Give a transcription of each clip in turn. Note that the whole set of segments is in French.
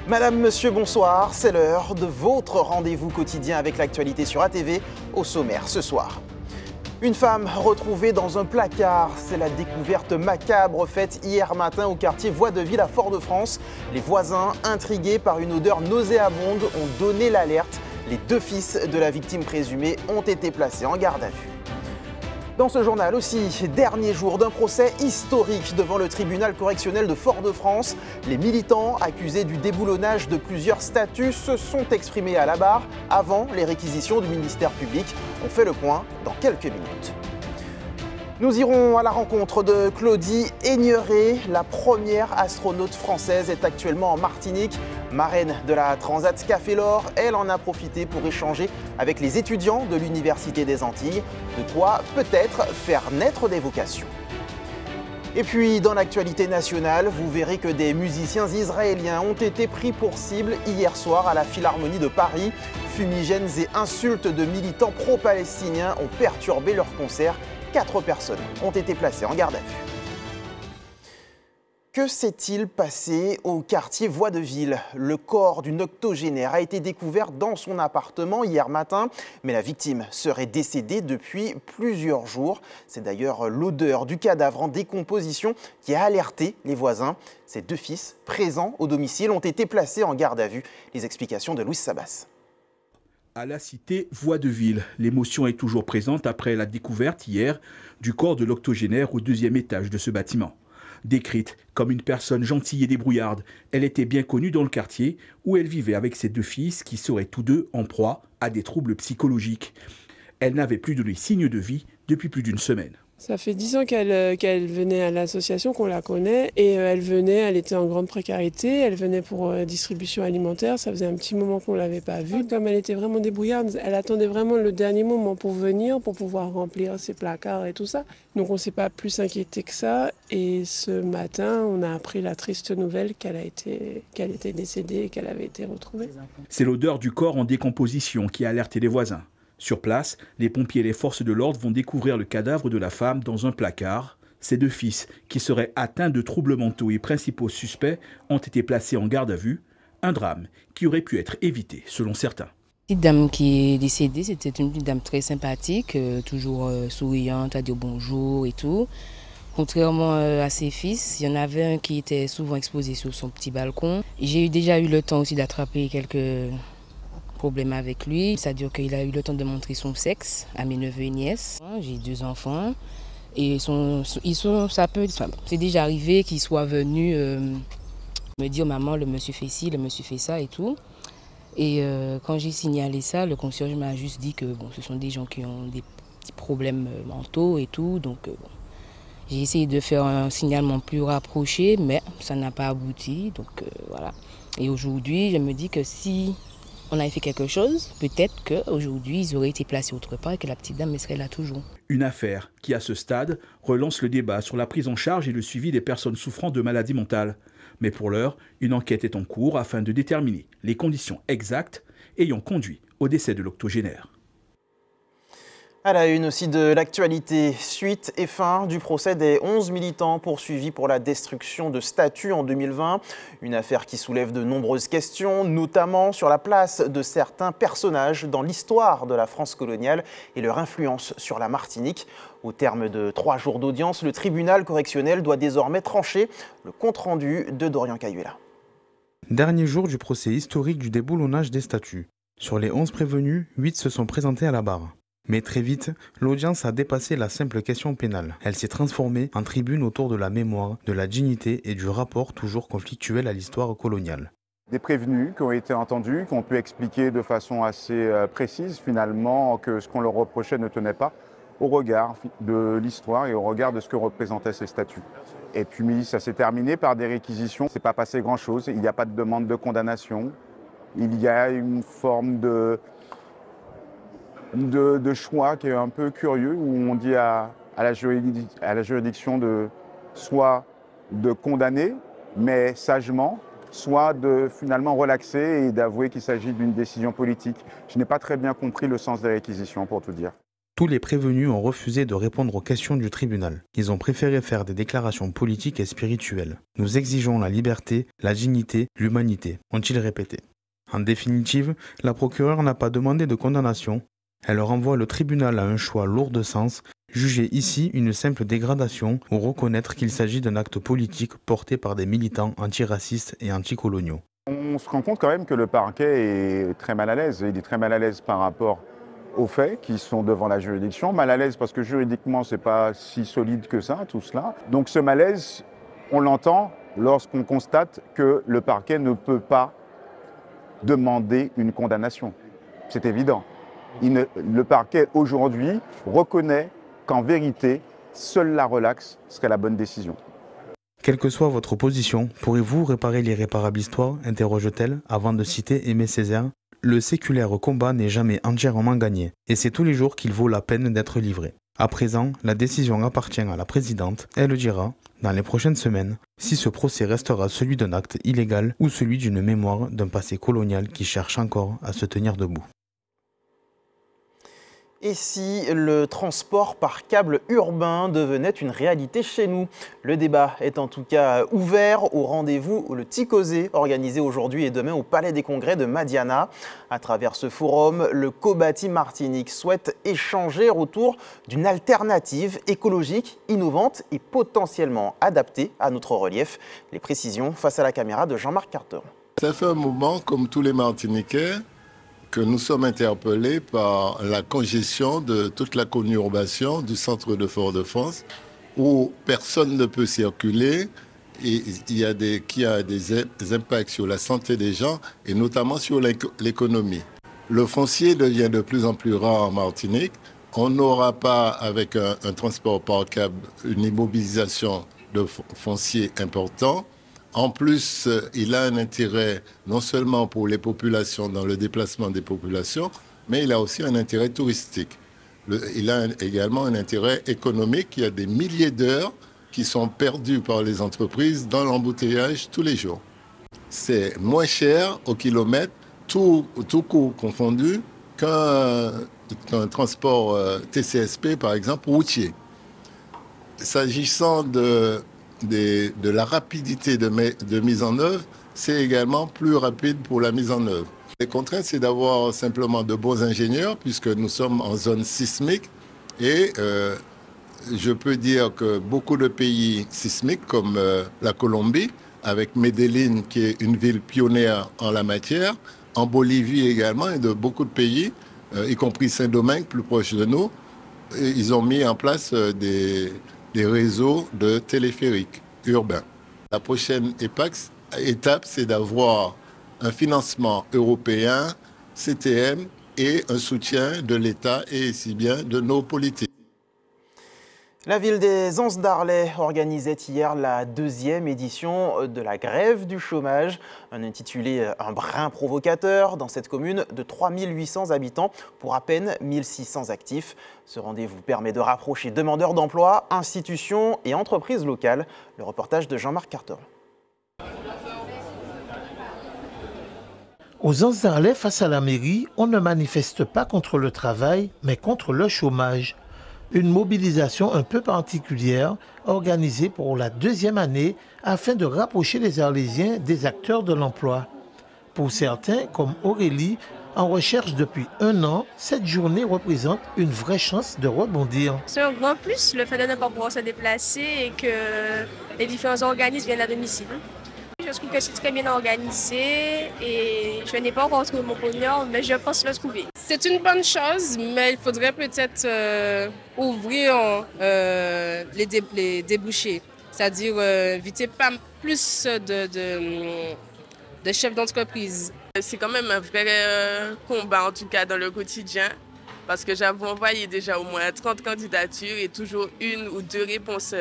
Madame, monsieur, bonsoir. C'est l'heure de votre rendez-vous quotidien avec l'actualité sur ATV. Au sommaire ce soir. Une femme retrouvée dans un placard. C'est la découverte macabre faite hier matin au quartier Voie de Ville à Fort-de-France. Les voisins, intrigués par une odeur nauséabonde, ont donné l'alerte. Les deux fils de la victime présumée ont été placés en garde à vue. Dans ce journal aussi, dernier jour d'un procès historique devant le tribunal correctionnel de Fort-de-France. Les militants accusés du déboulonnage de plusieurs statuts se sont exprimés à la barre avant les réquisitions du ministère public. On fait le point dans quelques minutes. Nous irons à la rencontre de Claudie Aigneret. La première astronaute française est actuellement en Martinique. Marraine de la Transat Café L'Or, elle en a profité pour échanger avec les étudiants de l'Université des Antilles. De quoi peut-être faire naître des vocations. Et puis, dans l'actualité nationale, vous verrez que des musiciens israéliens ont été pris pour cible hier soir à la Philharmonie de Paris. Fumigènes et insultes de militants pro-palestiniens ont perturbé leur concert. 4 personnes ont été placées en garde à vue. Que s'est-il passé au quartier Voie de Ville? Le corps d'une octogénaire a été découvert dans son appartement hier matin, mais la victime serait décédée depuis plusieurs jours. C'est d'ailleurs l'odeur du cadavre en décomposition qui a alerté les voisins. Ses deux fils, présents au domicile, ont été placés en garde à vue. Les explications de Louis Sabas. À la cité Voie de Ville, l'émotion est toujours présente après la découverte hier du corps de l'octogénaire au 2e étage de ce bâtiment. Décrite comme une personne gentille et débrouillarde, elle était bien connue dans le quartier où elle vivait avec ses deux fils qui seraient tous deux en proie à des troubles psychologiques. Elle n'avait plus donné signe de vie depuis plus d'une semaine. Ça fait 10 ans qu'elle venait à l'association, qu'on la connaît, et elle était en grande précarité, elle venait pour distribution alimentaire, ça faisait un petit moment qu'on ne l'avait pas vue. Comme elle était vraiment débrouillarde, elle attendait vraiment le dernier moment pour venir, pour pouvoir remplir ses placards et tout ça. Donc on ne s'est pas plus inquiété que ça, et ce matin, on a appris la triste nouvelle qu'elle était décédée et qu'elle avait été retrouvée. C'est l'odeur du corps en décomposition qui a alerté les voisins. Sur place, les pompiers et les forces de l'ordre vont découvrir le cadavre de la femme dans un placard. Ses deux fils, qui seraient atteints de troubles mentaux et principaux suspects, ont été placés en garde à vue. Un drame qui aurait pu être évité, selon certains. La petite dame qui est décédée, c'était une petite dame très sympathique, toujours souriante, à dire bonjour et tout. Contrairement à ses fils, il y en avait un qui était souvent exposé sur son petit balcon. J'ai déjà eu le temps aussi d'attraper quelques problème avec lui, c'est-à-dire qu'il a eu le temps de montrer son sexe à mes neveux et nièces. J'ai 2 enfants et c'est déjà arrivé qu'ils soient venus me dire maman, le monsieur fait ci, le monsieur fait ça et tout. Et quand j'ai signalé ça, le concierge m'a juste dit que ce sont des gens qui ont des petits problèmes mentaux et tout. Donc j'ai essayé de faire un signalement plus rapproché, mais ça n'a pas abouti. Donc voilà. Et aujourd'hui, je me dis que si on avait fait quelque chose, peut-être qu'aujourd'hui, ils auraient été placés autre part et que la petite dame serait là toujours. Une affaire qui, à ce stade, relance le débat sur la prise en charge et le suivi des personnes souffrant de maladies mentales. Mais pour l'heure, une enquête est en cours afin de déterminer les conditions exactes ayant conduit au décès de l'octogénaire. À la une aussi de l'actualité, suite et fin du procès des 11 militants poursuivis pour la destruction de statues en 2020. Une affaire qui soulève de nombreuses questions, notamment sur la place de certains personnages dans l'histoire de la France coloniale et leur influence sur la Martinique. Au terme de 3 jours d'audience, le tribunal correctionnel doit désormais trancher. Le compte-rendu de Dorian Cayuela. Dernier jour du procès historique du déboulonnage des statues. Sur les 11 prévenus, 8 se sont présentés à la barre. Mais très vite, l'audience a dépassé la simple question pénale. Elle s'est transformée en tribune autour de la mémoire, de la dignité et du rapport toujours conflictuel à l'histoire coloniale. Des prévenus qui ont été entendus, qui ont pu expliquer de façon assez précise finalement que ce qu'on leur reprochait ne tenait pas au regard de l'histoire et au regard de ce que représentaient ces statues. Et puis ça s'est terminé par des réquisitions. Il ne s'est pas passé grand-chose, il n'y a pas de demande de condamnation. Il y a une forme de choix qui est un peu curieux, où on dit à la juridiction de soit de condamner, mais sagement, soit de finalement relaxer et d'avouer qu'il s'agit d'une décision politique. Je n'ai pas très bien compris le sens des réquisitions, pour tout dire. Tous les prévenus ont refusé de répondre aux questions du tribunal. Ils ont préféré faire des déclarations politiques et spirituelles. Nous exigeons la liberté, la dignité, l'humanité, ont-ils répété. En définitive, la procureure n'a pas demandé de condamnation. Elle renvoie le tribunal à un choix lourd de sens, juger ici une simple dégradation ou reconnaître qu'il s'agit d'un acte politique porté par des militants antiracistes et anticoloniaux. On se rend compte quand même que le parquet est très mal à l'aise. Il est très mal à l'aise par rapport aux faits qui sont devant la juridiction. Mal à l'aise parce que juridiquement, ce n'est pas si solide que ça, tout cela. Donc ce malaise, on l'entend lorsqu'on constate que le parquet ne peut pas demander une condamnation. C'est évident. Le parquet, aujourd'hui, reconnaît qu'en vérité, seule la relaxe serait la bonne décision. Quelle que soit votre position, pourrez-vous réparer l'irréparable histoire, interroge-t-elle, avant de citer Aimé Césaire. Le séculaire combat n'est jamais entièrement gagné, et c'est tous les jours qu'il vaut la peine d'être livré. À présent, la décision appartient à la présidente. Elle dira, dans les prochaines semaines, si ce procès restera celui d'un acte illégal ou celui d'une mémoire d'un passé colonial qui cherche encore à se tenir debout. Et si le transport par câble urbain devenait une réalité chez nous? Le débat est en tout cas ouvert au rendez-vous le Ticozé, organisé aujourd'hui et demain au Palais des Congrès de Madiana. À travers ce forum, le Cobati Martinique souhaite échanger autour d'une alternative écologique, innovante et potentiellement adaptée à notre relief. Les précisions face à la caméra de Jean-Marc Carter. Ça fait un moment, comme tous les Martiniquais, que nous sommes interpellés par la congestion de toute la conurbation du centre de Fort-de-France où personne ne peut circuler et qui a des impacts sur la santé des gens et notamment sur l'économie. Le foncier devient de plus en plus rare en Martinique. On n'aura pas, avec un transport par câble, une immobilisation de foncier important. En plus, il a un intérêt non seulement pour les populations, dans le déplacement des populations, mais il a aussi un intérêt touristique. Il a également un intérêt économique. Il y a des milliers d'heures qui sont perdues par les entreprises dans l'embouteillage tous les jours. C'est moins cher au kilomètre, tout coût confondu, qu'un transport TCSP, par exemple, routier. S'agissant de la rapidité de mise en œuvre, c'est également plus rapide pour la mise en œuvre. Les contraintes, c'est d'avoir simplement de bons ingénieurs, puisque nous sommes en zone sismique. Et je peux dire que beaucoup de pays sismiques, comme la Colombie, avec Medellín, qui est une ville pionnière en la matière, en Bolivie également, et de beaucoup de pays, y compris Saint-Domingue, plus proche de nous, ils ont mis en place des réseaux de téléphériques urbains. La prochaine étape, c'est d'avoir un financement européen, CTM, et un soutien de l'État et si bien de nos politiques. La ville des Anses d'Arlet organisait hier la 2e édition de la grève du chômage, un intitulé un brin provocateur dans cette commune de 3800 habitants pour à peine 1600 actifs. Ce rendez-vous permet de rapprocher demandeurs d'emploi, institutions et entreprises locales. Le reportage de Jean-Marc Carter. Aux Anses d'Arlet, face à la mairie, on ne manifeste pas contre le travail, mais contre le chômage. Une mobilisation un peu particulière, organisée pour la 2e année afin de rapprocher les Arlésiens des acteurs de l'emploi. Pour certains, comme Aurélie, en recherche depuis 1 an, cette journée représente une vraie chance de rebondir. C'est un grand plus, le fait de ne pas pouvoir se déplacer et que les différents organismes viennent à domicile. Je trouve que c'est très bien organisé et je n'ai pas encore trouvé mon bonheur, mais je pense le trouver. C'est une bonne chose, mais il faudrait peut-être ouvrir les débouchés, c'est-à-dire éviter pas plus de chefs d'entreprise. C'est quand même un vrai combat, en tout cas dans le quotidien, parce que j'avais envoyé déjà au moins 30 candidatures et toujours 1 ou 2 réponses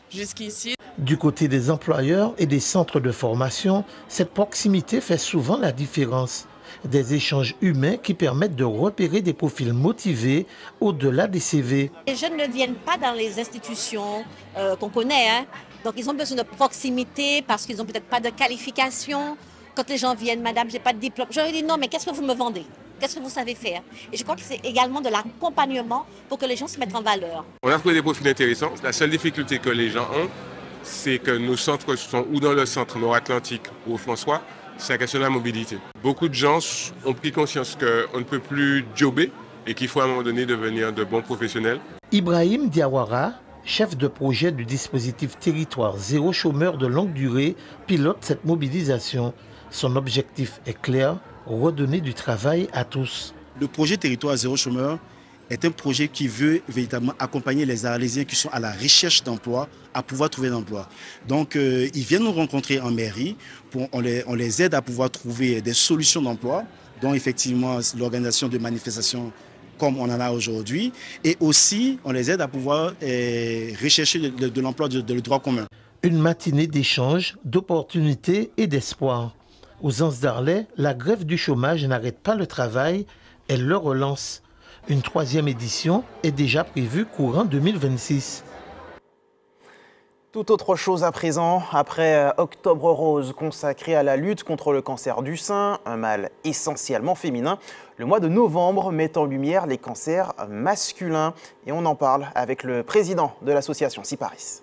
jusqu'ici. Du côté des employeurs et des centres de formation, cette proximité fait souvent la différence. Des échanges humains qui permettent de repérer des profils motivés au-delà des CV. Les jeunes ne viennent pas dans les institutions qu'on connaît, hein. Donc ils ont besoin de proximité parce qu'ils n'ont peut-être pas de qualification. Quand les gens viennent, madame, j'ai pas de diplôme. Je leur dis non, mais qu'est-ce que vous me vendez? qu'est-ce que vous savez faire. Et je crois que c'est également de l'accompagnement pour que les gens se mettent en valeur. On a trouvé des profils intéressants. La seule difficulté que les gens ont, c'est que nos centres sont ou dans le centre nord-atlantique ou au François, c'est la question de la mobilité. Beaucoup de gens ont pris conscience qu'on ne peut plus jobber et qu'il faut à un moment donné devenir de bons professionnels. Ibrahim Diawara, chef de projet du dispositif Territoire Zéro Chômeur de longue durée, pilote cette mobilisation. Son objectif est clair, redonner du travail à tous. Le projet Territoire Zéro Chômeur est un projet qui veut véritablement accompagner les Arlésiens qui sont à la recherche d'emploi à pouvoir trouver d'emploi. Donc ils viennent nous rencontrer en mairie, on les aide à pouvoir trouver des solutions d'emploi, dont effectivement l'organisation de manifestations comme on en a aujourd'hui, et aussi on les aide à pouvoir rechercher de l'emploi de droit commun. Une matinée d'échange, d'opportunités et d'espoir. Aux Anses d'Arlay, la grève du chômage n'arrête pas le travail, elle le relance. Une 3e édition est déjà prévue courant 2026. Tout autre chose à présent, après Octobre Rose consacré à la lutte contre le cancer du sein, un mal essentiellement féminin, le mois de novembre met en lumière les cancers masculins. Et on en parle avec le président de l'association Ciparis.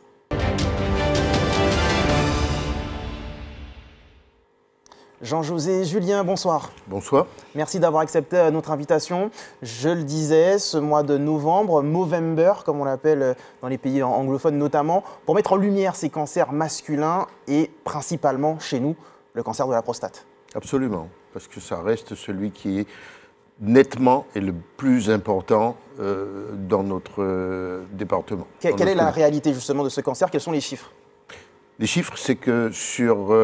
Jean-José Julien, bonsoir. Bonsoir. Merci d'avoir accepté notre invitation. Je le disais, ce mois de novembre, Movember, comme on l'appelle dans les pays anglophones notamment, pour mettre en lumière ces cancers masculins et principalement chez nous, le cancer de la prostate. Absolument, parce que ça reste celui qui est nettement et le plus important dans notre département. Quelle est la réalité justement de ce cancer? Quels sont les chiffres? Les chiffres, c'est que sur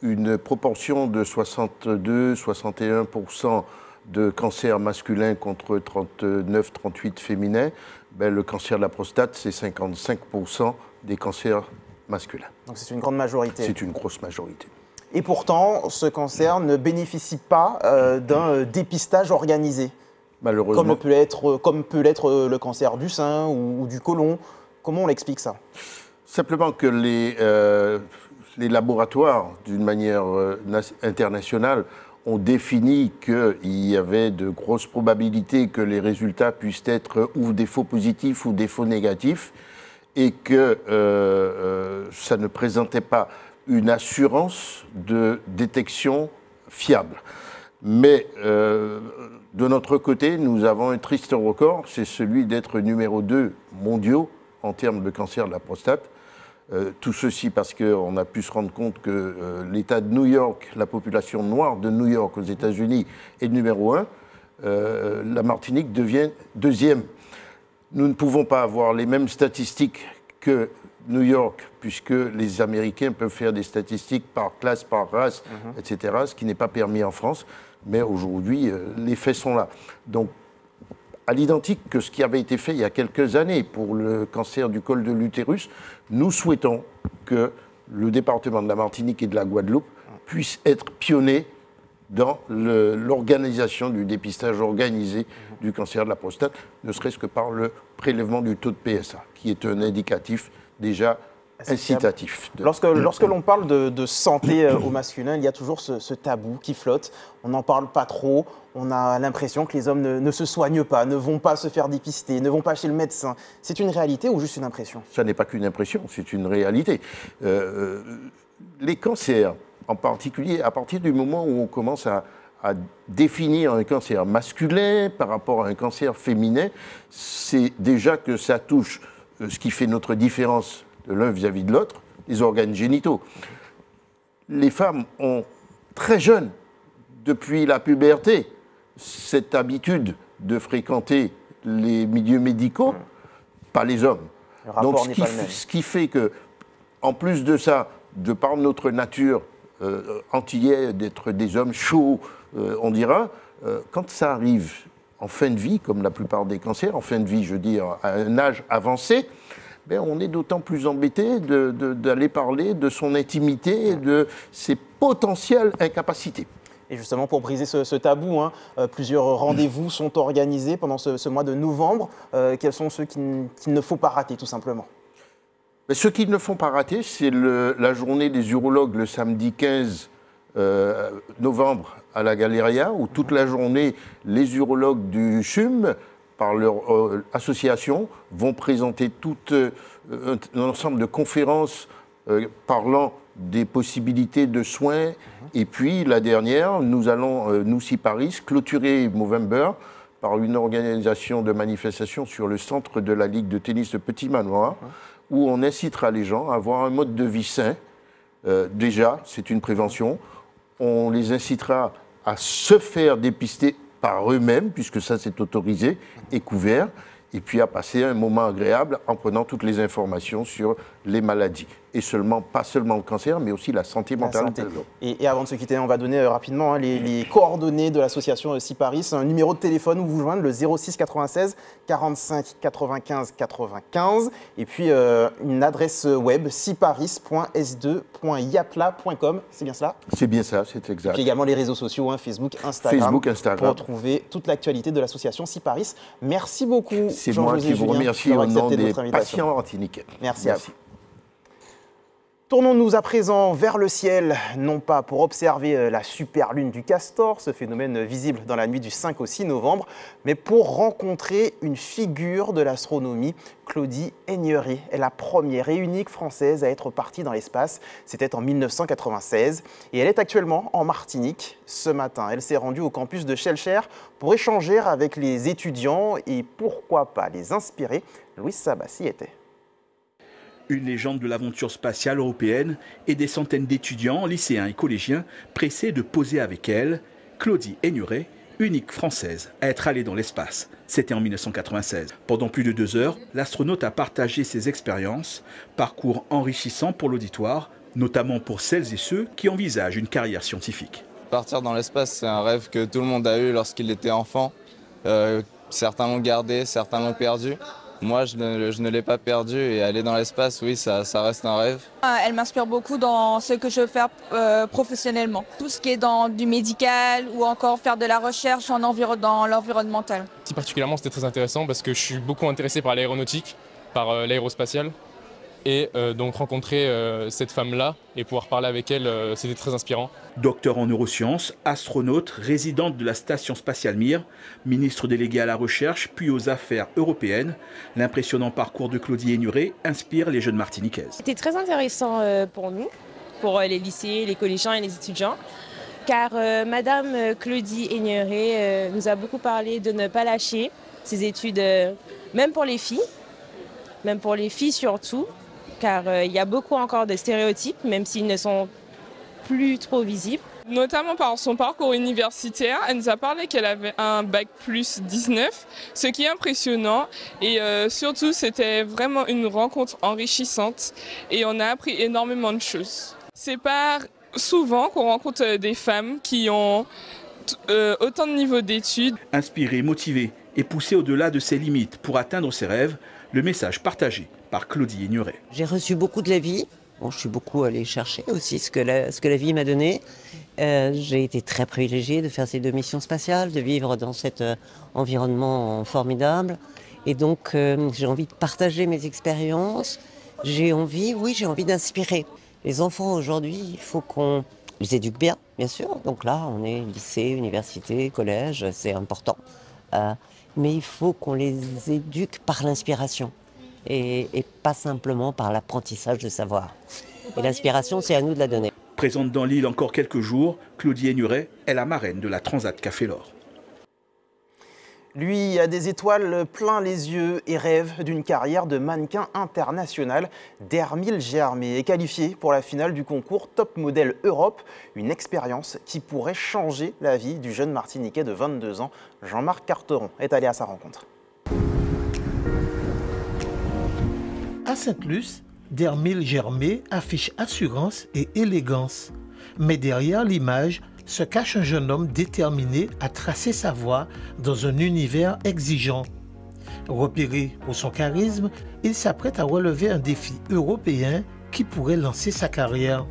une proportion de 62-61% de cancers masculins contre 39-38% féminins, le cancer de la prostate, c'est 55% des cancers masculins. Donc c'est une grande majorité. C'est une grosse majorité. Et pourtant, ce cancer ne bénéficie pas d'un dépistage organisé. Malheureusement. Comme peut l'être le cancer du sein ou du côlon. Comment on l'explique ça? Simplement que les laboratoires, d'une manière internationale, ont défini qu'il y avait de grosses probabilités que les résultats puissent être ou des faux positifs ou des faux négatifs, et que ça ne présentait pas une assurance de détection fiable. Mais de notre côté, nous avons un triste record, c'est celui d'être numéro 2 mondiaux en termes de cancer de la prostate. Tout ceci parce qu'on a pu se rendre compte que l'État de New York, la population noire de New York aux États-Unis est numéro 1, la Martinique devient 2e. Nous ne pouvons pas avoir les mêmes statistiques que New York, puisque les Américains peuvent faire des statistiques par classe, par race, etc., ce qui n'est pas permis en France. Mais aujourd'hui, les faits sont là. Donc, à l'identique que ce qui avait été fait il y a quelques années pour le cancer du col de l'utérus, nous souhaitons que le département de la Martinique et de la Guadeloupe puisse être pionnier dans l'organisation du dépistage organisé du cancer de la prostate, ne serait-ce que par le prélèvement du taux de PSA, qui est un indicatif déjà incitatif. Lorsque l'on parle de santé au masculin, il y a toujours ce tabou qui flotte. On n'en parle pas trop. On a l'impression que les hommes ne se soignent pas, ne vont pas se faire dépister, ne vont pas chez le médecin. C'est une réalité ou juste une impression? Ça n'est pas qu'une impression, c'est une réalité. Les cancers, en particulier, à partir du moment où on commence à définir un cancer masculin par rapport à un cancer féminin, c'est déjà que ça touche ce qui fait notre différence de l'un vis-à-vis de l'autre, les organes génitaux. Les femmes ont très jeunes, depuis la puberté, cette habitude de fréquenter les milieux médicaux, pas les hommes. Donc ce qui fait que, en plus de ça, de par notre nature antillais, d'être des hommes chauds, on dira, quand ça arrive en fin de vie, comme la plupart des cancers, en fin de vie, je veux dire, à un âge avancé, on est d'autant plus embêté d'aller parler de son intimité et de ses potentielles incapacités. Et justement, pour briser ce tabou, plusieurs rendez-vous sont organisés pendant ce mois de novembre. Quels sont ceux qu'il ne faut pas rater, tout simplement? Ceux qu'il ne faut pas rater, c'est la journée des urologues le samedi 15 novembre à la Galeria, où toute la journée, les urologues du CHUM, par leur association, vont présenter tout un ensemble de conférences parlant des possibilités de soins. Et puis, la dernière, nous allons, nous, Siparis, clôturer Movember par une organisation de manifestation sur le centre de la Ligue de tennis de Petit Manoir, où on incitera les gens à avoir un mode de vie sain. Déjà, c'est une prévention. On les incitera à se faire dépister par eux-mêmes, puisque ça c'est autorisé et couvert, et puis à passer un moment agréable en prenant toutes les informations sur les maladies. Et pas seulement le cancer, mais aussi la santé mentale. Et avant de se quitter, on va donner rapidement les coordonnées de l'association Siparis, un numéro de téléphone où vous joindre, le 06 96 45 95 95, et puis une adresse web siparis.s2.yapla.com, c'est bien cela? C'est bien ça, c'est exact. Et puis également les réseaux sociaux, Facebook, Instagram, pour retrouver toute l'actualité de l'association Siparis. Merci beaucoup. C'est moi qui vous remercie au nom des patients martiniquais. Merci à vous. Tournons-nous à présent vers le ciel, non pas pour observer la super lune du Castor, ce phénomène visible dans la nuit du 5 au 6 novembre, mais pour rencontrer une figure de l'astronomie, Claudie Aigneret est la première et unique Française à être partie dans l'espace. C'était en 1996 et elle est actuellement en Martinique. Ce matin, elle s'est rendue au campus de Schellcher pour échanger avec les étudiants et pourquoi pas les inspirer. Louis Sabassi était. Une légende de l'aventure spatiale européenne et des centaines d'étudiants, lycéens et collégiens pressés de poser avec elle. Claudie Aigneret, unique Française à être allée dans l'espace. C'était en 1996. Pendant plus de 2 heures, l'astronaute a partagé ses expériences, parcours enrichissant pour l'auditoire, notamment pour celles et ceux qui envisagent une carrière scientifique. Partir dans l'espace, c'est un rêve que tout le monde a eu lorsqu'il était enfant. Certains l'ont gardé, certains l'ont perdu. Moi, je ne l'ai pas perdu et aller dans l'espace, oui, ça reste un rêve. Elle m'inspire beaucoup dans ce que je veux faire professionnellement. Tout ce qui est dans du médical ou encore faire de la recherche dans l'environnemental. Particulièrement, c'était très intéressant parce que je suis beaucoup intéressé par l'aéronautique, par l'aérospatiale. Et donc rencontrer cette femme-là et pouvoir parler avec elle, c'était très inspirant. Docteur en neurosciences, astronaute, résidente de la Station spatiale Mir, ministre déléguée à la recherche puis aux affaires européennes, l'impressionnant parcours de Claudie Aigneret inspire les jeunes martiniquaises. C'était très intéressant pour nous, pour les lycées, les collégiens et les étudiants, car Madame Claudie Aigneret nous a beaucoup parlé de ne pas lâcher ses études, même pour les filles surtout. Car il y a beaucoup encore de stéréotypes, même s'ils ne sont plus trop visibles. Notamment par son parcours universitaire, elle nous a parlé qu'elle avait un bac plus 19, ce qui est impressionnant. Et surtout, c'était vraiment une rencontre enrichissante et on a appris énormément de choses. C'est pas souvent qu'on rencontre des femmes qui ont autant de niveaux d'études. Inspirée, motivée et poussée au-delà de ses limites pour atteindre ses rêves, le message partagé par Claudie Aigneret. J'ai reçu beaucoup de la vie. Bon, je suis beaucoup allée chercher aussi ce que la vie m'a donné. J'ai été très privilégiée de faire ces 2 missions spatiales, de vivre dans cet environnement formidable. Et donc, j'ai envie de partager mes expériences. J'ai envie d'inspirer. Les enfants aujourd'hui, il faut qu'on les éduque bien sûr. Donc là, on est lycée, université, collège, c'est important. Mais il faut qu'on les éduque par l'inspiration et pas simplement par l'apprentissage de savoir. Et l'inspiration, c'est à nous de la donner. Présente dans l'île encore quelques jours, Claudie Aigneret est la marraine de la Transat Café L'Or. Lui a des étoiles plein les yeux et rêve d'une carrière de mannequin international. Dermil Germé est qualifié pour la finale du concours Top Model Europe, une expérience qui pourrait changer la vie du jeune Martiniquais de 22 ans. Jean-Marc Carteron est allé à sa rencontre. À Sainte-Luce, Dermil Germé affiche assurance et élégance. Mais derrière l'image se cache un jeune homme déterminé à tracer sa voie dans un univers exigeant. Repéré pour son charisme, il s'apprête à relever un défi européen qui pourrait lancer sa carrière.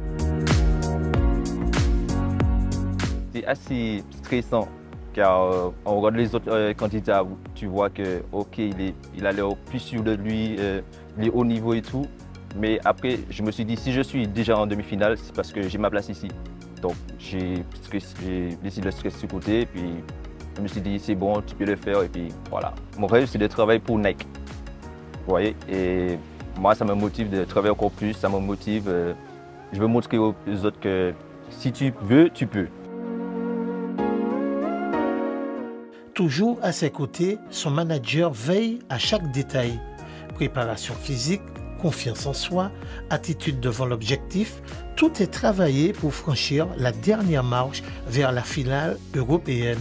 C'est assez stressant car on regarde les autres candidats, tu vois que ok, il a l'air plus sûr de lui, il est haut niveau et tout. Mais après, je me suis dit, si je suis déjà en demi-finale, c'est parce que j'ai ma place ici. Donc j'ai laissé le stress de côté et puis je me suis dit c'est bon, tu peux le faire et puis voilà. Mon rêve c'est de travailler pour Nike. Vous voyez, et moi ça me motive de travailler encore plus, ça me motive. Je veux montrer aux autres que si tu veux, tu peux. Toujours à ses côtés, son manager veille à chaque détail. Préparation physique, confiance en soi, attitude devant l'objectif, tout est travaillé pour franchir la dernière marche vers la finale européenne.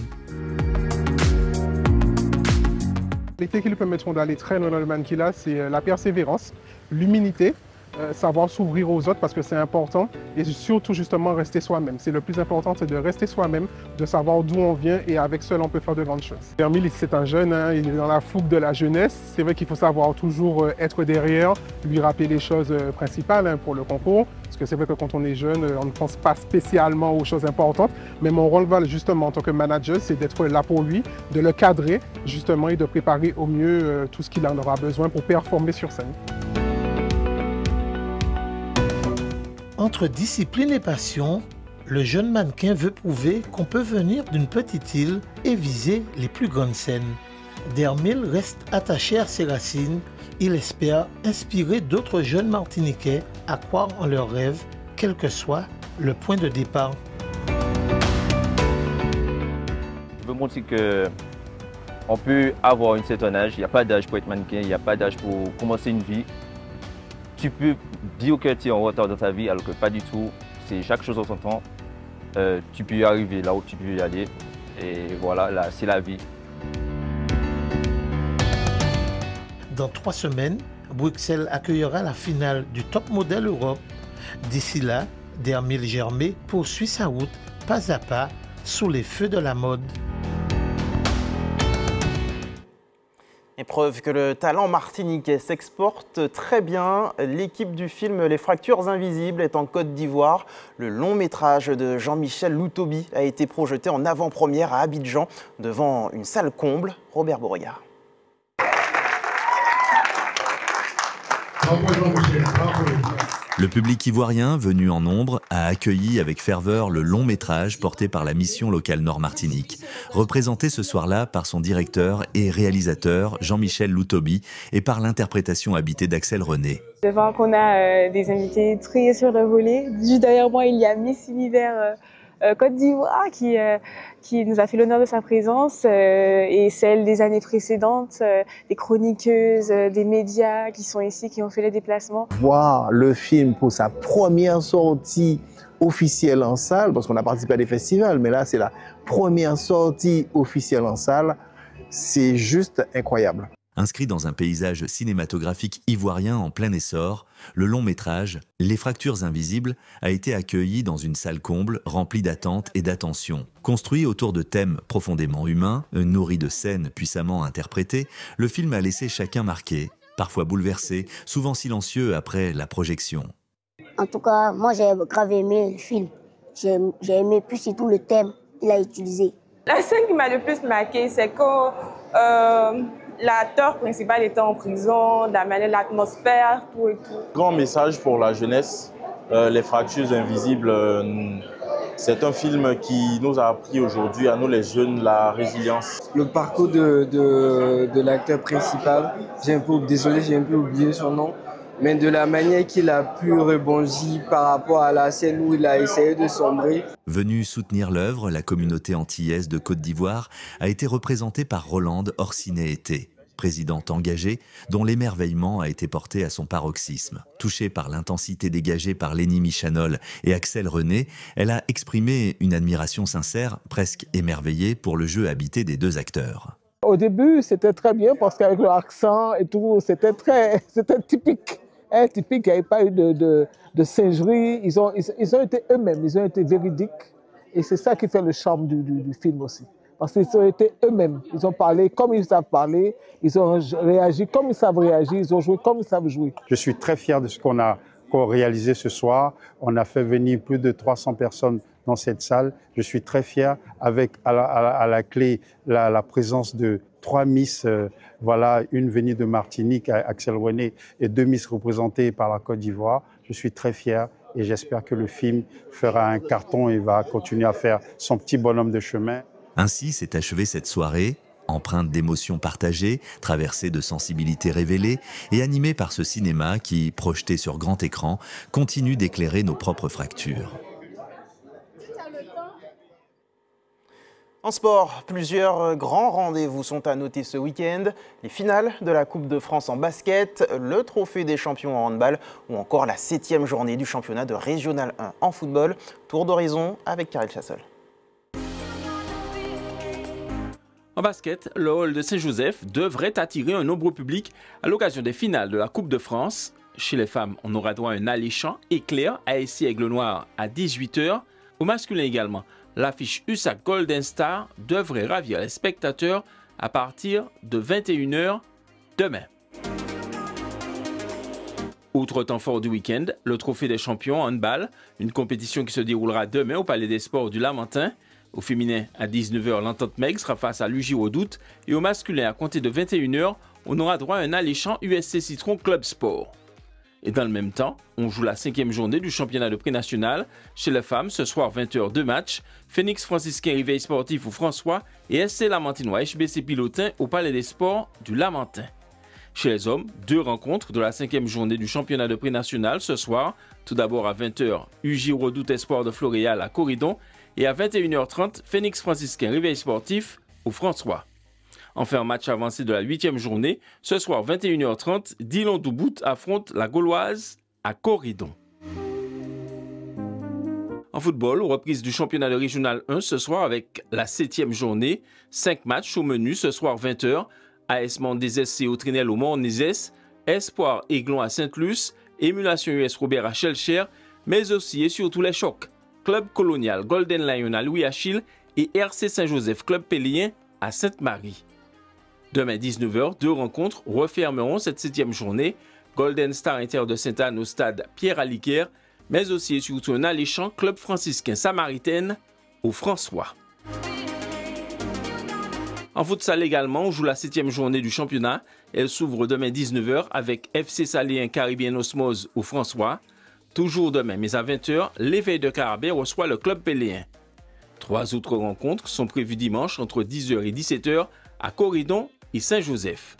Les clés qui lui permettront d'aller très loin dans le mannequinat, c'est la persévérance, l'humilité, savoir s'ouvrir aux autres parce que c'est important et surtout justement rester soi-même. C'est le plus important, c'est de rester soi-même, de savoir d'où on vient et avec cela on peut faire de grandes choses. Hermile, c'est un jeune, hein, il est dans la fougue de la jeunesse. C'est vrai qu'il faut savoir toujours être derrière, lui rappeler les choses principales hein, pour le concours. Parce que c'est vrai que quand on est jeune, on ne pense pas spécialement aux choses importantes. Mais mon rôle justement en tant que manager, c'est d'être là pour lui, de le cadrer justement et de préparer au mieux tout ce qu'il en aura besoin pour performer sur scène. Entre discipline et passion, le jeune mannequin veut prouver qu'on peut venir d'une petite île et viser les plus grandes scènes. Dermil reste attaché à ses racines. Il espère inspirer d'autres jeunes Martiniquais à croire en leurs rêves, quel que soit le point de départ. Je veux montrer qu'on peut avoir un certain âge, il n'y a pas d'âge pour être mannequin, il n'y a pas d'âge pour commencer une vie. Tu peux dire que tu es en retard dans ta vie alors que pas du tout, c'est chaque chose en son temps. Tu peux y arriver là où tu peux y aller et voilà, là c'est la vie. Dans 3 semaines, Bruxelles accueillera la finale du Top Model Europe. D'ici là, Dermil Germé poursuit sa route pas à pas sous les feux de la mode. Preuve que le talent martiniquais s'exporte très bien. L'équipe du film Les Fractures Invisibles est en Côte d'Ivoire. Le long métrage de Jean-Michel Loutobi a été projeté en avant-première à Abidjan devant une salle comble. Robert Beauregard. Le public ivoirien, venu en nombre, a accueilli avec ferveur le long métrage porté par la mission locale Nord-Martinique, représenté ce soir-là par son directeur et réalisateur Jean-Michel Loutobi et par l'interprétation habitée d'Axel René. Devant qu'on a des invités triés sur le volet. Juste derrière moi, il y a Miss Univers Côte d'Ivoire qui nous a fait l'honneur de sa présence et celle des années précédentes, des chroniqueuses, des médias qui sont ici, qui ont fait les déplacements. Voir le film pour sa première sortie officielle en salle, parce qu'on a participé à des festivals, mais là c'est la première sortie officielle en salle, c'est juste incroyable. Inscrit dans un paysage cinématographique ivoirien en plein essor, le long métrage « Les Fractures Invisibles » a été accueilli dans une salle comble remplie d'attente et d'attention. Construit autour de thèmes profondément humains, nourri de scènes puissamment interprétées, le film a laissé chacun marqué, parfois bouleversé, souvent silencieux après la projection. En tout cas, moi j'ai grave aimé le film. J'ai aimé plus surtout le thème qu'il a utilisé. La scène qui m'a le plus marqué, c'est quand l'acteur principal était en prison, la manière, l'atmosphère, tout et tout. Grand message pour la jeunesse, Les Fractures Invisibles. C'est un film qui nous a appris aujourd'hui, à nous les jeunes, la résilience. Le parcours de l'acteur principal, désolé, j'ai un peu oublié son nom, mais de la manière qu'il a pu rebondir par rapport à la scène où il a essayé de sombrer. Venue soutenir l'œuvre, la communauté antillaise de Côte d'Ivoire a été représentée par Rolande Orsinet-Été, présidente engagée dont l'émerveillement a été porté à son paroxysme. Touchée par l'intensité dégagée par Lénie Michanol et Axel René, elle a exprimé une admiration sincère, presque émerveillée, pour le jeu habité des deux acteurs. Au début, c'était très bien parce qu'avec leur accent et tout, c'était typique. Typique, il n'y avait pas eu de singerie. Ils ont été eux-mêmes, ils ont été véridiques. Et c'est ça qui fait le charme du film aussi. Parce qu'ils ont été eux-mêmes. Ils ont parlé comme ils savent parler, ils ont réagi comme ils savent réagir, ils ont joué comme ils savent jouer. Je suis très fier de ce qu'on a réalisé ce soir. On a fait venir plus de 300 personnes dans cette salle. Je suis très fier avec à la clé la présence de 3 Miss, voilà, une venue de Martinique, Axel René, et 2 Miss représentées par la Côte d'Ivoire. Je suis très fier et j'espère que le film fera un carton et va continuer à faire son petit bonhomme de chemin. Ainsi s'est achevée cette soirée, empreinte d'émotions partagées, traversée de sensibilités révélées et animée par ce cinéma qui, projeté sur grand écran, continue d'éclairer nos propres fractures. En sport, plusieurs grands rendez-vous sont à noter ce week-end. Les finales de la Coupe de France en basket, le trophée des champions en handball ou encore la 7e journée du championnat de Régional 1 en football. Tour d'horizon avec Karel Chassol. En basket, le hall de Saint-Joseph devrait attirer un nombreux public à l'occasion des finales de la Coupe de France. Chez les femmes, on aura droit à un alléchant éclair ASC Aigle Noir à 18 h. Au masculin également, l'affiche USAC Golden Star devrait ravir les spectateurs à partir de 21 h demain. Autre temps fort du week-end, le trophée des champions en handball, une compétition qui se déroulera demain au Palais des Sports du Lamentin. Au féminin, à 19 h, l'Entente Meg sera face à l'UJ Redoute et au masculin, à compter de 21 h, on aura droit à un alléchant USC Citron Club Sport. Et dans le même temps, on joue la 5e journée du championnat de pré-national. Chez les femmes, ce soir 20 h, 2 matchs. Phoenix Franciscain Réveil Sportif au François et SC Lamentinois HBC Pilotin au Palais des Sports du Lamentin. Chez les hommes, 2 rencontres de la 5e journée du championnat de pré-national ce soir. Tout d'abord à 20 h, UJ Redoute Espoir de Floréal à Corridon et à 21 h 30, Phoenix Franciscain Réveil Sportif au François. Enfin, en match avancé de la 8e journée, ce soir 21 h 30, Dillon Doubout affronte la Gauloise à Corridon. En football, reprise du championnat de Régional 1 ce soir avec la 7e journée. 5 matchs au menu ce soir 20 h. AS Mont-des SC au Trinel au Mont-Nizès, Espoir Aiglon à Sainte-Luce, Émulation US Robert à Chelcher, mais aussi et surtout les chocs. Club Colonial Golden Lion à Louis-Achille et RC Saint-Joseph Club Pélien à Sainte-Marie. Demain 19 h, 2 rencontres refermeront cette 7e journée. Golden Star Inter de Sainte-Anne au stade Pierre-Aliquer, mais aussi et surtout un alléchant Club franciscain Samaritaine au François. En futsal également, on joue la 7e journée du championnat. Elle s'ouvre demain 19 h avec FC Saléen Caribbean Osmose au François. Toujours demain, mais à 20 h, l'Éveil de Carabé reçoit le Club Péléen. 3 autres rencontres sont prévues dimanche entre 10 h et 17 h à Corridon et Saint-Joseph.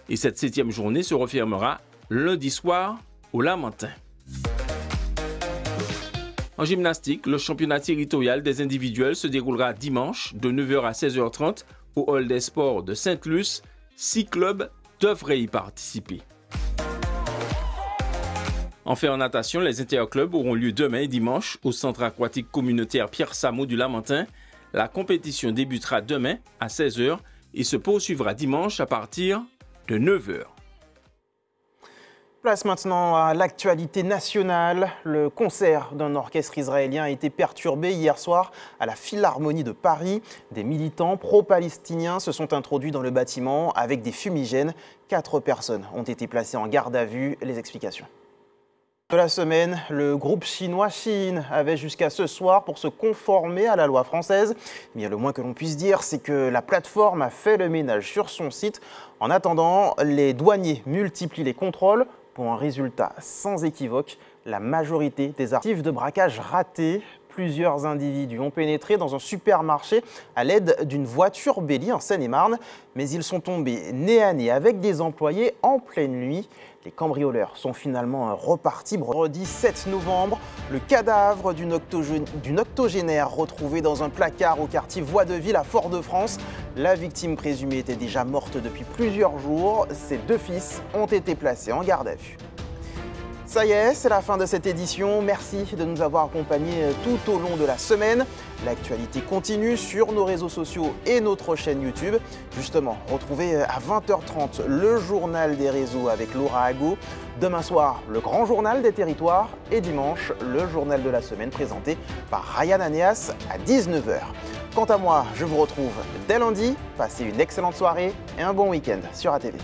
Et cette 7e journée se refermera lundi soir au Lamentin. En gymnastique, le championnat territorial des individuels se déroulera dimanche de 9 h à 16 h 30 au Hall des Sports de Sainte-Luce. 6 clubs devraient y participer. Enfin, en natation, les interclubs auront lieu demain et dimanche au centre aquatique communautaire Pierre Samo du Lamentin. La compétition débutera demain à 16 h et se poursuivra dimanche à partir de 9 h. Place maintenant à l'actualité nationale. Le concert d'un orchestre israélien a été perturbé hier soir à la Philharmonie de Paris. Des militants pro-palestiniens se sont introduits dans le bâtiment avec des fumigènes. 4 personnes ont été placées en garde à vue. Les explications. De la semaine, le groupe chinois Shein avait jusqu'à ce soir pour se conformer à la loi française. Mais le moins que l'on puisse dire, c'est que la plateforme a fait le ménage sur son site. En attendant, les douaniers multiplient les contrôles. Pour un résultat sans équivoque, la majorité des actifs de braquage ratés. Plusieurs individus ont pénétré dans un supermarché à l'aide d'une voiture bélier en Seine-et-Marne. Mais ils sont tombés nez à nez avec des employés en pleine nuit. Les cambrioleurs sont finalement repartis. Vendredi 7 novembre, le cadavre d'une octogénaire retrouvé dans un placard au quartier Voie-de-Ville à Fort-de-France. La victime présumée était déjà morte depuis plusieurs jours. Ses 2 fils ont été placés en garde à vue. Ça y est, c'est la fin de cette édition. Merci de nous avoir accompagnés tout au long de la semaine. L'actualité continue sur nos réseaux sociaux et notre chaîne YouTube. Justement, retrouvez à 20 h 30 le journal des réseaux avec Laura Ago. Demain soir, le grand journal des territoires. Et dimanche, le journal de la semaine présenté par Ryan Anéas à 19 h. Quant à moi, je vous retrouve dès lundi. Passez une excellente soirée et un bon week-end sur ATV.